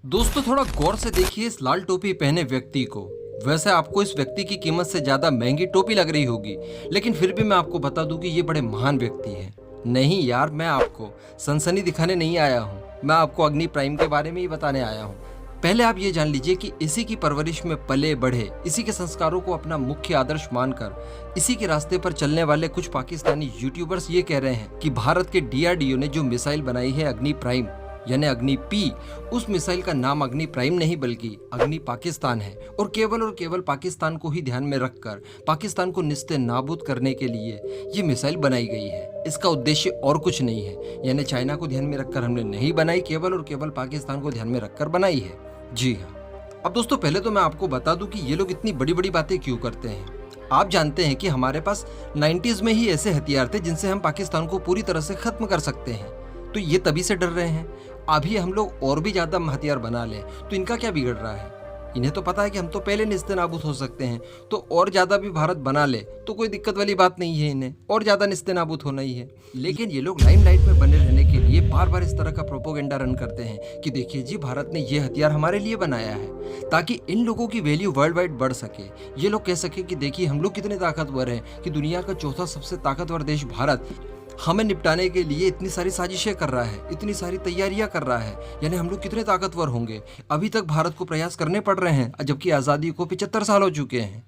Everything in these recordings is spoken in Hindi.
दोस्तों थोड़ा गौर से देखिए इस लाल टोपी पहने व्यक्ति को। वैसे आपको इस व्यक्ति की कीमत से ज्यादा महंगी टोपी लग रही होगी, लेकिन फिर भी मैं आपको बता दूं कि ये बड़े महान व्यक्ति हैं। नहीं यार, मैं आपको सनसनी दिखाने नहीं आया हूँ, मैं आपको अग्नि प्राइम के बारे में ही बताने आया हूँ। पहले आप ये जान लीजिए कि इसी की परवरिश में पले बढ़े, इसी के संस्कारों को अपना मुख्य आदर्श मानकर इसी के रास्ते पर चलने वाले कुछ पाकिस्तानी यूट्यूबर्स ये कह रहे हैं कि भारत के डीआरडीओ ने जो मिसाइल बनाई है अग्नि प्राइम यानी अग्नि पी, उस मिसाइल का नाम अग्नि प्राइम नहीं बल्कि अग्नि पाकिस्तान है और केवल पाकिस्तान को ही ध्यान में रखकर पाकिस्तान को निस्ते नाबूद करने के लिए ये मिसाइल बनाई गई है। इसका उद्देश्य और कुछ नहीं है, यानी चाइना को ध्यान में रखकर हमने नहीं बनाई, केवल पाकिस्तान को ध्यान में रखकर बनाई है। जी हाँ। अब दोस्तों पहले तो मैं आपको बता दूं कि ये लोग इतनी बड़ी बड़ी बातें क्यों करते हैं। आप जानते हैं कि हमारे पास 90s में ही ऐसे हथियार थे जिनसे हम पाकिस्तान को पूरी तरह से खत्म कर सकते हैं, तो ये तभी से डर रहे हैं। अभी हम लोग और भी ज्यादा हथियार बना लें तो इनका क्या बिगड़ रहा है। इन्हें तो पता है कि हम तो पहले निस्तेनाबूद हो सकते हैं, तो और ज्यादा भी भारत बना ले तो कोई दिक्कत वाली बात नहीं है, इन्हें और ज्यादा निस्तेनाबूद होना ही है। लेकिन ये लोग लाइमलाइट में बने रहने के लिए बार बार इस तरह का प्रोपोगेंडा रन करते हैं कि देखिए जी, भारत ने ये हथियार हमारे लिए बनाया है ताकि इन लोगों की वैल्यू वर्ल्ड वाइड बढ़ सके। ये लोग कह सके कि देखिए हम लोग कितने ताकतवर हैं कि दुनिया का चौथा सबसे ताकतवर देश भारत हमें निपटाने के लिए इतनी सारी साजिशें कर रहा है, इतनी सारी तैयारियां कर रहा है, यानी हम लोग कितने ताकतवर होंगे। अभी तक भारत को प्रयास करने पड़ रहे हैं जबकि आज़ादी को 75 साल हो चुके हैं।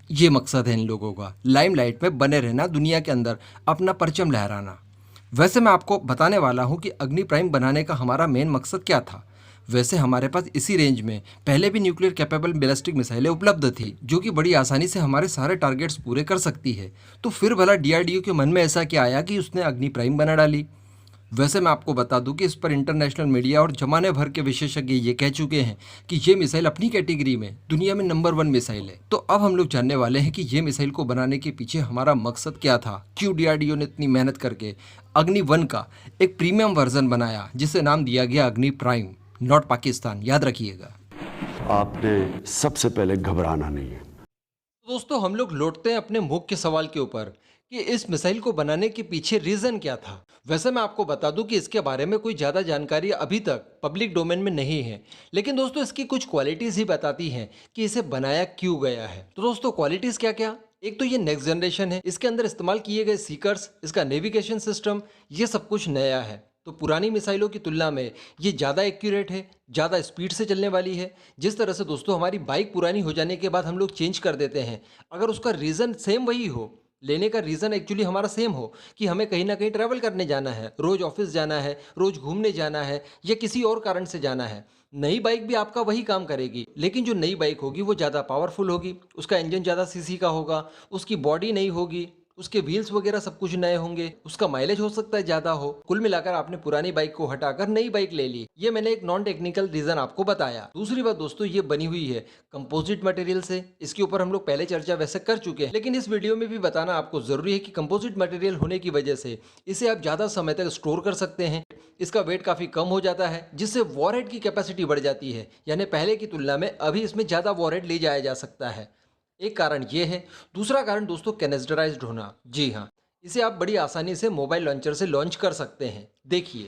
ये मकसद है इन लोगों का, लाइमलाइट में बने रहना, दुनिया के अंदर अपना परचम लहराना। वैसे मैं आपको बताने वाला हूँ कि अग्नि प्राइम बनाने का हमारा मेन मकसद क्या था। वैसे हमारे पास इसी रेंज में पहले भी न्यूक्लियर कैपेबल बैलिस्टिक मिसाइलें उपलब्ध थी जो कि बड़ी आसानी से हमारे सारे टारगेट्स पूरे कर सकती है। तो फिर भला डीआरडीओ के मन में ऐसा क्या आया कि उसने अग्नि प्राइम बना डाली। वैसे मैं आपको बता दूं कि इस पर इंटरनेशनल मीडिया और जमाने भर के विशेषज्ञ ये कह चुके हैं कि ये मिसाइल अपनी कैटेगरी में दुनिया में नंबर 1 मिसाइल है। तो अब हम लोग जानने वाले हैं कि ये मिसाइल को बनाने के पीछे हमारा मकसद क्या था, क्यों डीआरडीओ ने इतनी मेहनत करके अग्नि 1 का एक प्रीमियम वर्जन बनाया जिसे नाम दिया गया अग्नि प्राइम, नॉट पाकिस्तान, याद रखिएगा। आपने सबसे पहले घबराना नहीं है। दोस्तों हम लोग लौटते हैं अपने मुख्य सवाल के ऊपर कि इस मिसाइल को बनाने के पीछे रीजन क्या था। वैसे मैं आपको बता दूं कि इसके बारे में कोई ज़्यादा जानकारी अभी तक पब्लिक डोमेन में नहीं है, लेकिन दोस्तों इसकी कुछ क्वालिटीज़ ही बताती हैं कि इसे बनाया क्यों गया है। तो दोस्तों क्वालिटीज़ क्या क्या, एक तो ये नेक्स्ट जनरेशन है, इसके अंदर इस्तेमाल किए गए सीकर्स, इसका नेविगेशन सिस्टम, ये सब कुछ नया है। तो पुरानी मिसाइलों की तुलना में ये ज़्यादा एक्यूरेट है, ज़्यादा स्पीड से चलने वाली है। जिस तरह से दोस्तों हमारी बाइक पुरानी हो जाने के बाद हम लोग चेंज कर देते हैं, अगर उसका रीज़न सेम वही हो, लेने का रीज़न एक्चुअली हमारा सेम हो कि हमें कहीं ना कहीं ट्रैवल करने जाना है, रोज़ ऑफिस जाना है, रोज़ घूमने जाना है या किसी और कारण से जाना है, नई बाइक भी आपका वही काम करेगी। लेकिन जो नई बाइक होगी वो ज़्यादा पावरफुल होगी, उसका इंजन ज़्यादा सीसी का होगा, उसकी बॉडी नई होगी, उसके व्हील्स वगैरह सब कुछ नए होंगे, उसका माइलेज हो सकता है ज़्यादा हो। कुल मिलाकर आपने पुरानी बाइक को हटाकर नई बाइक ले ली। ये मैंने एक नॉन टेक्निकल रीज़न आपको बताया। दूसरी बात दोस्तों, ये बनी हुई है कंपोजिट मटेरियल से। इसके ऊपर हम लोग पहले चर्चा वैसे कर चुके हैं, लेकिन इस वीडियो में भी बताना आपको ज़रूरी है कि कंपोजिट मटेरियल होने की वजह से इसे आप ज़्यादा समय तक स्टोर कर सकते हैं। इसका वेट काफ़ी कम हो जाता है जिससे वॉरहेड की कैपेसिटी बढ़ जाती है, यानी पहले की तुलना में अभी इसमें ज़्यादा वॉरहेड ले जाया जा सकता है। एक कारण ये है। दूसरा कारण दोस्तों कैनेस्टराइज्ड होना। जी हाँ, इसे आप बड़ी आसानी से मोबाइल लॉन्चर से लॉन्च कर सकते हैं। देखिए,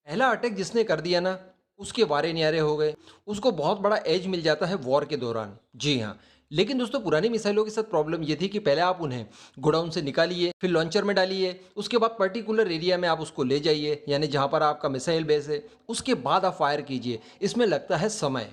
पहला अटैक जिसने कर दिया ना, उसके वारे न्यारे हो गए, उसको बहुत बड़ा एज मिल जाता है वॉर के दौरान। जी हाँ, लेकिन दोस्तों पुरानी मिसाइलों के साथ प्रॉब्लम ये थी कि पहले आप उन्हें गोडाउन से निकालिए, फिर लॉन्चर में डालिए, उसके बाद पर्टिकुलर एरिया में आप उसको ले जाइए, यानी जहाँ पर आपका मिसाइल बेस है, उसके बाद आप फायर कीजिए। इसमें लगता है समय।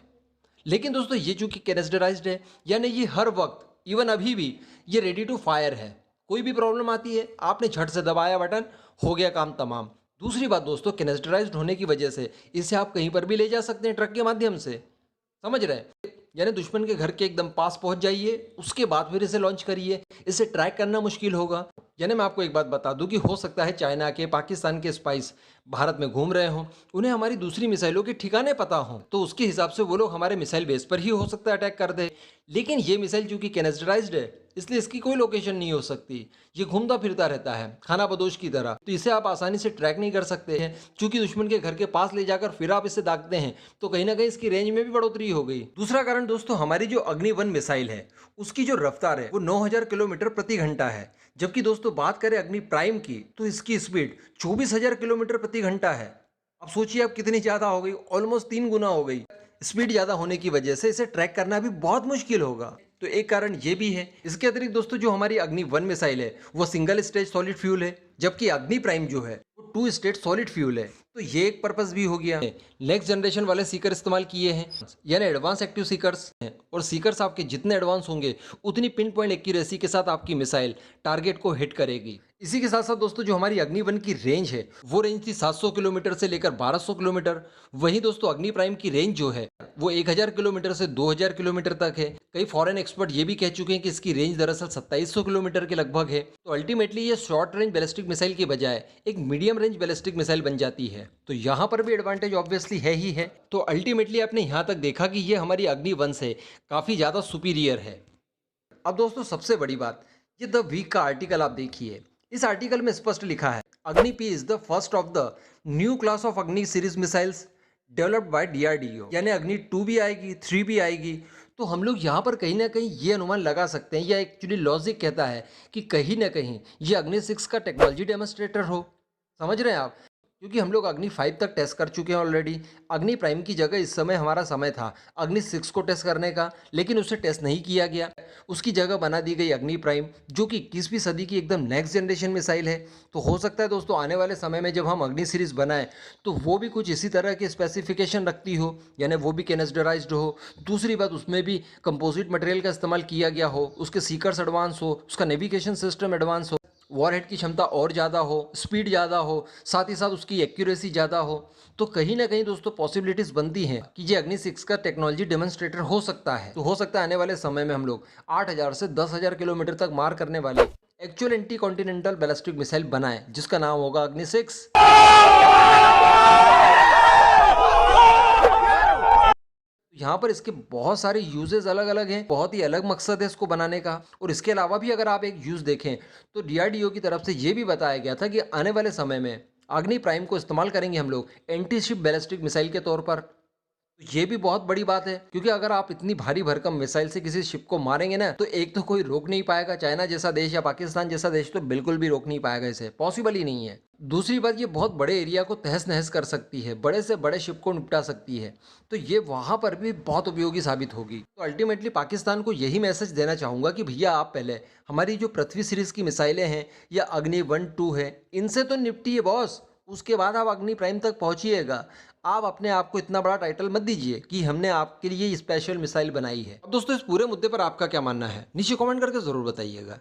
लेकिन दोस्तों ये चूंकि कैनेस्टराइज्ड है, यानी ये हर वक्त, इवन अभी भी ये रेडी टू फायर है। कोई भी प्रॉब्लम आती है, आपने झट से दबाया बटन, हो गया काम तमाम। दूसरी बात दोस्तों, कैनेस्टराइज्ड होने की वजह से इसे आप कहीं पर भी ले जा सकते हैं ट्रक के माध्यम से, समझ रहे हैं। यानी दुश्मन के घर के एकदम पास पहुंच जाइए, उसके बाद फिर इसे लॉन्च करिए। इसे ट्रैक करना मुश्किल होगा। यानी मैं आपको एक बात बता दूं कि हो सकता है चाइना के, पाकिस्तान के स्पाइस भारत में घूम रहे हों, उन्हें हमारी दूसरी मिसाइलों के ठिकाने पता हों, तो उसके हिसाब से वो लोग हमारे मिसाइल बेस पर ही हो सकता है अटैक कर दे। लेकिन ये मिसाइल चूंकि कैनेस्टराइज्ड है, इसलिए इसकी कोई लोकेशन नहीं हो सकती। ये घूमता फिरता रहता है खाना बदोश की तरह, तो इसे आप आसानी से ट्रैक नहीं कर सकते हैं। चूंकि दुश्मन के घर के पास ले जाकर फिर आप इसे दागते हैं, तो कहीं ना कहीं इसकी रेंज में भी बढ़ोतरी हो गई। दूसरा कारण दोस्तों, हमारी जो अग्नि 1 मिसाइल है, उसकी जो रफ्तार है वो 9000 किलोमीटर प्रति घंटा है, जबकि दोस्तों बात करें अग्नि प्राइम की तो इसकी स्पीड 24,000 किलोमीटर प्रति घंटा है। अब सोचिए अब कितनी ज़्यादा हो गई, ऑलमोस्ट 3 गुना हो गई। स्पीड ज़्यादा होने की वजह से इसे ट्रैक करना भी बहुत मुश्किल होगा, तो एक कारण ये भी है। इसके अतिरिक्त दोस्तों जो हमारी अग्नि 1 मिसाइल है वो सिंगल स्टेज सॉलिड फ्यूल है, जबकि अग्नि प्राइम जो है वो 2 स्टेज सॉलिड फ्यूल है। तो ये एक पर्पस भी हो गया। नेक्स्ट जनरेशन वाले सीकर इस्तेमाल किए हैं, यानी एडवांस एक्टिव सीकर्स हैं, और सीकर्स आपके जितने एडवांस होंगे उतनी पिन पॉइंट एक्यूरेसी के साथ आपकी मिसाइल टारगेट को हिट करेगी। इसी के साथ साथ दोस्तों जो हमारी अग्नि 1 की रेंज है वो रेंज थी 700 किलोमीटर से लेकर 1200 किलोमीटर। वहीं दोस्तों अग्नि प्राइम की रेंज जो है वो 1000 किलोमीटर से 2000 किलोमीटर तक है। कई फॉरेन एक्सपर्ट ये भी कह चुके हैं कि इसकी रेंज दरअसल 2700 किलोमीटर के लगभग है। तो अल्टीमेटली ये शॉर्ट रेंज बैलिस्टिक मिसाइल की बजाय एक मीडियम रेंज बैलिस्टिक मिसाइल बन जाती है। तो यहाँ पर भी एडवांटेज ऑब्वियसली है ही है। तो अल्टीमेटली आपने यहाँ तक देखा कि ये हमारी अग्नि 1 से काफ़ी ज़्यादा सुपीरियर है। अब दोस्तों सबसे बड़ी बात, ये द वीक का आर्टिकल आप देखिए। इस आर्टिकल में स्पष्ट लिखा है Agni P is the first of the new class of Agni series missiles developed by DRDO, यानी अग्नि 2 भी आएगी, 3 भी आएगी। तो हम लोग यहाँ पर कहीं ना कहीं ये अनुमान लगा सकते हैं, या एक्चुअली लॉजिक कहता है कि कहीं ना कहीं ये अग्नि 6 का टेक्नोलॉजी डेमोन्स्ट्रेटर हो। समझ रहे हैं आप? क्योंकि हम लोग अग्नि 5 तक टेस्ट कर चुके हैं ऑलरेडी। अग्नि प्राइम की जगह इस समय हमारा समय था अग्नि 6 को टेस्ट करने का, लेकिन उसे टेस्ट नहीं किया गया। उसकी जगह बना दी गई अग्नि प्राइम, जो कि 21वीं सदी की एकदम नेक्स्ट जनरेशन मिसाइल है। तो हो सकता है दोस्तों आने वाले समय में जब हम अग्नि सीरीज बनाएं तो वो भी कुछ इसी तरह के स्पेसिफिकेशन रखती हो, यानी वो भी कैनेस्टराइज्ड हो। दूसरी बात, उसमें भी कंपोजिट मटेरियल का इस्तेमाल किया गया हो, उसके सीकर्स एडवांस हो, उसका नेविगेशन सिस्टम एडवांस हो, वॉरहेड की क्षमता और ज़्यादा हो, स्पीड ज़्यादा हो, साथ ही साथ उसकी एक्यूरेसी ज़्यादा हो। तो कहीं ना कहीं दोस्तों पॉसिबिलिटीज़ बनती हैं कि ये अग्नि 6 का टेक्नोलॉजी डेमोन्स्ट्रेटर हो सकता है। तो हो सकता है आने वाले समय में हम लोग 8000 से 10,000 किलोमीटर तक मार करने वाली actual anti continental ballistic missile बनाएं, जिसका नाम होगा अग्नि 6। यहाँ पर इसके बहुत सारे यूजेस अलग अलग हैं, बहुत ही अलग मकसद है इसको बनाने का। और इसके अलावा भी अगर आप एक यूज़ देखें तो डीआरडीओ की तरफ से ये भी बताया गया था कि आने वाले समय में अग्नि प्राइम को इस्तेमाल करेंगे हम लोग एंटी शिप बैलिस्टिक मिसाइल के तौर पर। तो ये भी बहुत बड़ी बात है, क्योंकि अगर आप इतनी भारी भरकम मिसाइल से किसी शिप को मारेंगे ना, तो एक तो कोई रोक नहीं पाएगा, चाइना जैसा देश या पाकिस्तान जैसा देश तो बिल्कुल भी रोक नहीं पाएगा, इसे पॉसिबल ही नहीं है। दूसरी बात, ये बहुत बड़े एरिया को तहस नहस कर सकती है, बड़े से बड़े शिप को निपटा सकती है। तो ये वहाँ पर भी बहुत उपयोगी साबित होगी। तो अल्टीमेटली पाकिस्तान को यही मैसेज देना चाहूँगा कि भैया आप पहले हमारी जो पृथ्वी सीरीज़ की मिसाइलें हैं या अग्नि 1, 2 है, इनसे तो निपटिए बॉस, उसके बाद आप अग्नि प्राइम तक पहुंचिएगा। आप अपने आप को इतना बड़ा टाइटल मत दीजिए कि हमने आपके लिए स्पेशल मिसाइल बनाई है। अब दोस्तों इस पूरे मुद्दे पर आपका क्या मानना है, नीचे कमेंट करके ज़रूर बताइएगा।